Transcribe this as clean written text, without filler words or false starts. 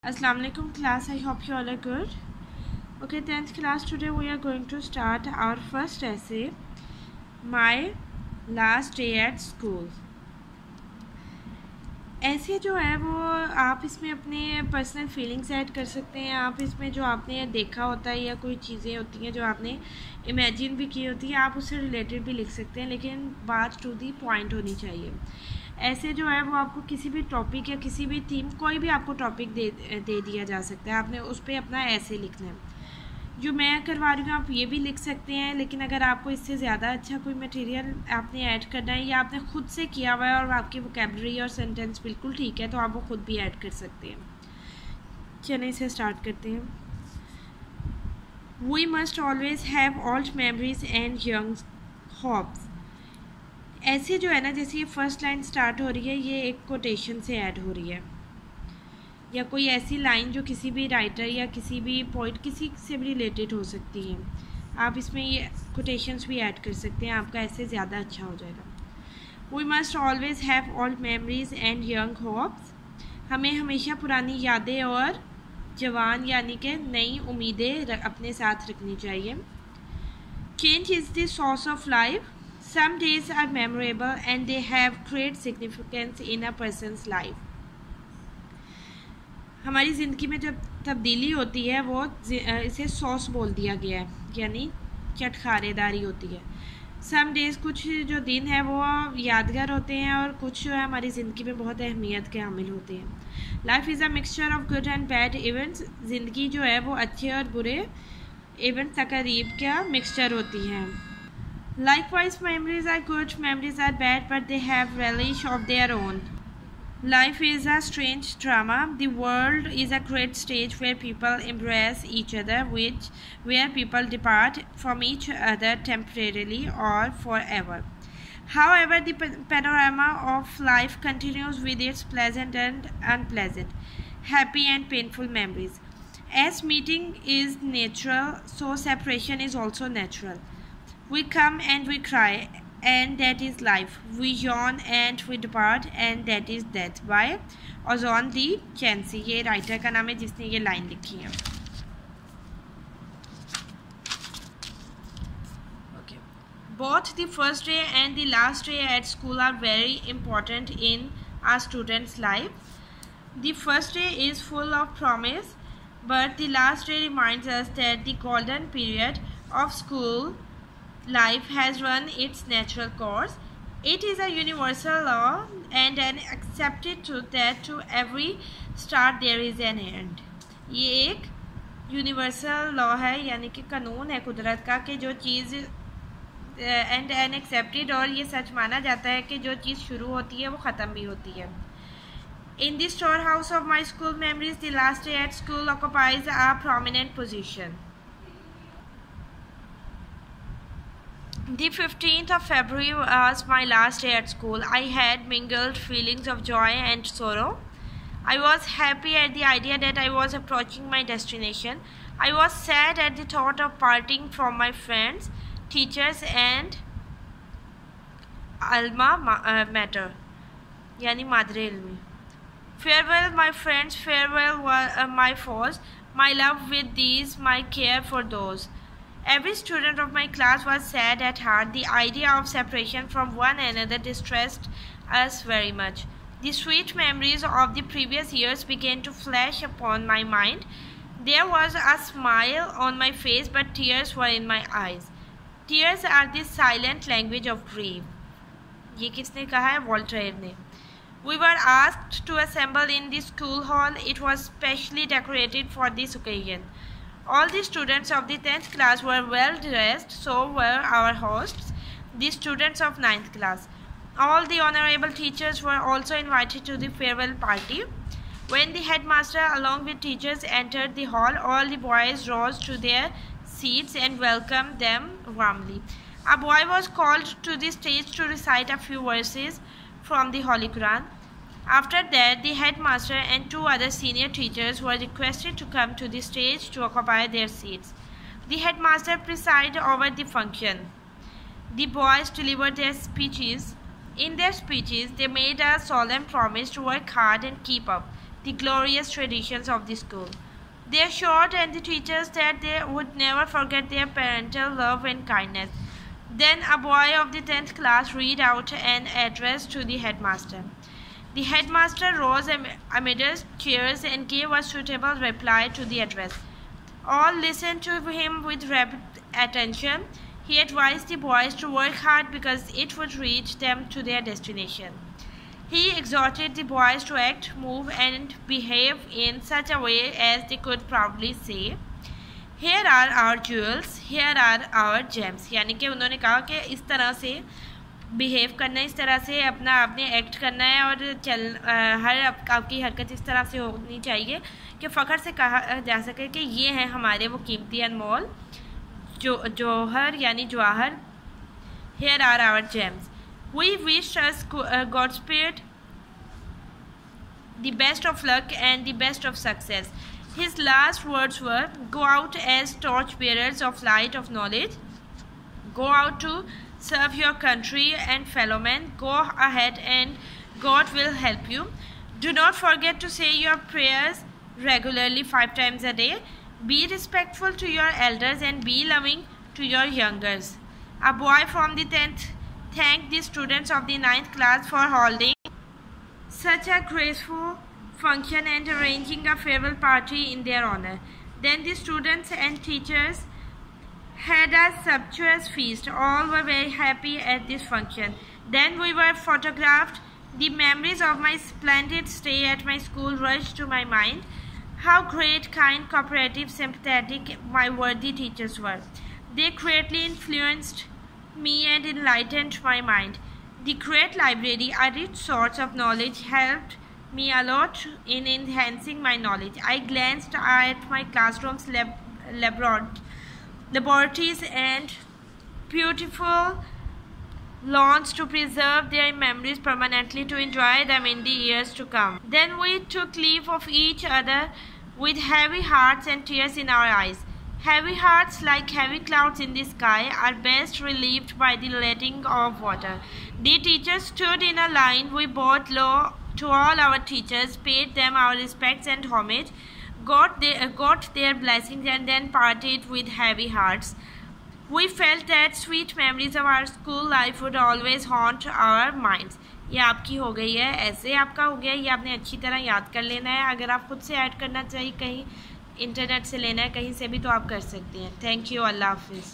Assalamu alaikum class, I hope you all are good. Okay, 10th class, today we are going to start our first essay, My Last Day at School. ऐसे जो है वो आप इसमें अपने personal feelings add कर सकते हैं। आप इसमें जो आपने देखा होता है या कोई चीज़ें होती हैं जो आपने इमेजिन भी की होती है, आप उससे रिलेटेड भी लिख सकते हैं, लेकिन बात टू दी पॉइंट होनी चाहिए। ऐसे जो है वो आपको किसी भी टॉपिक या किसी भी थीम, कोई भी आपको टॉपिक दे दिया जा सकता है, आपने उस पर अपना ऐसे लिखना है। जो मैं करवा रही हूँ आप ये भी लिख सकते हैं, लेकिन अगर आपको इससे ज़्यादा अच्छा कोई मटेरियल आपने ऐड करना है या आपने ख़ुद से किया हुआ है और आपकी वोकैबुलरी और सेंटेंस बिल्कुल ठीक है, तो आप वो खुद भी ऐड कर सकते हैं। चलिए इसे स्टार्ट करते हैं। We must always have old memories and young hopes. ऐसे जो है ना, जैसे ये फर्स्ट लाइन स्टार्ट हो रही है, ये एक कोटेशन से ऐड हो रही है, या कोई ऐसी लाइन जो किसी भी राइटर या किसी भी पोइट किसी से भी रिलेटेड हो सकती है। आप इसमें ये कोटेशंस भी ऐड कर सकते हैं, आपका ऐसे ज़्यादा अच्छा हो जाएगा। We must always have old memories and young hopes. हमें हमेशा पुरानी यादें और जवान यानी कि नई उम्मीदें अपने साथ रखनी चाहिए। Change is the source of life. Some days are memorable and they have great significance in a person's life. हमारी ज़िंदगी में जब तब्दीली होती है वो इसे सॉस बोल दिया गया है, यानी चटखारेदारी होती है। सम डेज़, कुछ जो दिन है वो यादगार होते हैं और कुछ जो है हमारी ज़िंदगी में बहुत अहमियत के हामिल होते हैं। Life is a mixture of good and bad events. ज़िंदगी जो है वो अच्छे और बुरे इवेंट्स तकरीब का मिक्सचर होती है। Likewise, memories are good, memories are bad, but they have relish of their own. Life is a strange drama. The world is a great stage where people embrace each other, where people depart from each other temporarily or forever. However, the panorama of life continues with its pleasant and unpleasant, happy and painful memories. As meeting is natural, so separation is also natural. We come and we cry, and that is life. We yawn and we depart, and that is death. By Ozon D. Chancy, ये writer का नाम है जिसने ये line लिखी है। Okay. Both the first day and the last day at school are very important in a student's life. The first day is full of promise, but the last day reminds us that the golden period of school life has run its natural course. It is a universal law and an accepted truth that to every start there is an end. ये एक universal law है, यानी कि कानून है कुदरत का कि जो चीज़ एंड एन एक्सेप्टेड, और ये सच माना जाता है कि जो चीज़ शुरू होती है वो ख़त्म भी होती है। In the storehouse of my school memories, the last day at school occupies a prominent position. The 15th of February was my last day at school. I had mingled feelings of joy and sorrow. I was happy at the idea that I was approaching my destination. I was sad at the thought of parting from my friends, teachers and alma mater, yani madre ilmi. Farewell my friends, farewell my foes, my love with these, my care for those. Every student of my class was sad at heart. The idea of separation from one another distressed us very much. The sweet memories of the previous years began to flash upon my mind. There was a smile on my face, but tears were in my eyes. Tears are the silent language of grief. ये किसने कहा है? Voltaire ने। We were asked to assemble in the school hall. It was specially decorated for this occasion. All the students of the 10th class were well dressed, so were our hosts, the students of 9th class. All the honorable teachers were also invited to the farewell party. When the headmaster along with teachers entered the hall, all the boys rose to their seats and welcomed them warmly. A boy was called to the stage to recite a few verses from the Holy Quran. After that, the headmaster and two other senior teachers were requested to come to the stage to occupy their seats. The headmaster presided over the function. The boys delivered their speeches. In their speeches, they made a solemn promise to work hard and keep up the glorious traditions of the school. They assured the teachers that they would never forget their parental love and kindness. Then a boy of the 10th class read out an address to the headmaster. The headmaster rose amidst cheers and gave a suitable reply to the address. All listened to him with rapt attention. He advised the boys to work hard because it would reach them to their destination. He exhorted the boys to act, move, and behave in such a way as they could proudly say, "Here are our jewels, here are our gems." यानी कि उन्होंने कहा कि इस तरह से behave करना है, इस तरह से अपना आपने एक्ट करना है और आपकी हरकत इस तरह से होनी चाहिए कि फ़ख्र से कहा जा सके कि ये हैं हमारे वो कीमती अनमोल जौहर यानी Jawahar. Here are our gems. We wish us Godspeed, the best of luck and the best of success. His last words were, "Go out as torch-bearers of light of knowledge. Go out to serve your country and fellow men. Go ahead and God will help you. Do not forget to say your prayers regularly 5 times a day. Be respectful to your elders and be loving to your youngers." A boy from the 10th thanked the students of the 9th class for holding such a graceful function and arranging a farewell party in their honor. Then the students and teachers had a sumptuous feast. All were very happy at this function. Then we were photographed. The memories of my splendid stay at my school rushed to my mind. How great, kind, cooperative, sympathetic my worthy teachers were. They greatly influenced me and enlightened my mind. The great library, a rich source of knowledge, helped me a lot in enhancing my knowledge. I glanced at my classrooms, laboratories and beautiful lawns to preserve their memories permanently, to enjoy them in the years to come. Then we took leave of each other with heavy hearts and tears in our eyes. Heavy hearts, like heavy clouds in the sky, are best relieved by the letting of water. The teachers stood in a line. We bowed low to all our teachers, paid them our respects and homage, got their blessings, and then parted with heavy hearts. We felt that sweet memories of our school life would always haunt our minds. ये आपकी हो गई है, ऐसे आपका हो गया, ये आपने अच्छी तरह याद कर लेना है. अगर आप खुद से ऐड करना चाहिए, कहीं इंटरनेट से लेना है कहीं से भी, तो आप कर सकते हैं. Thank you. अल्लाह हाफिज़.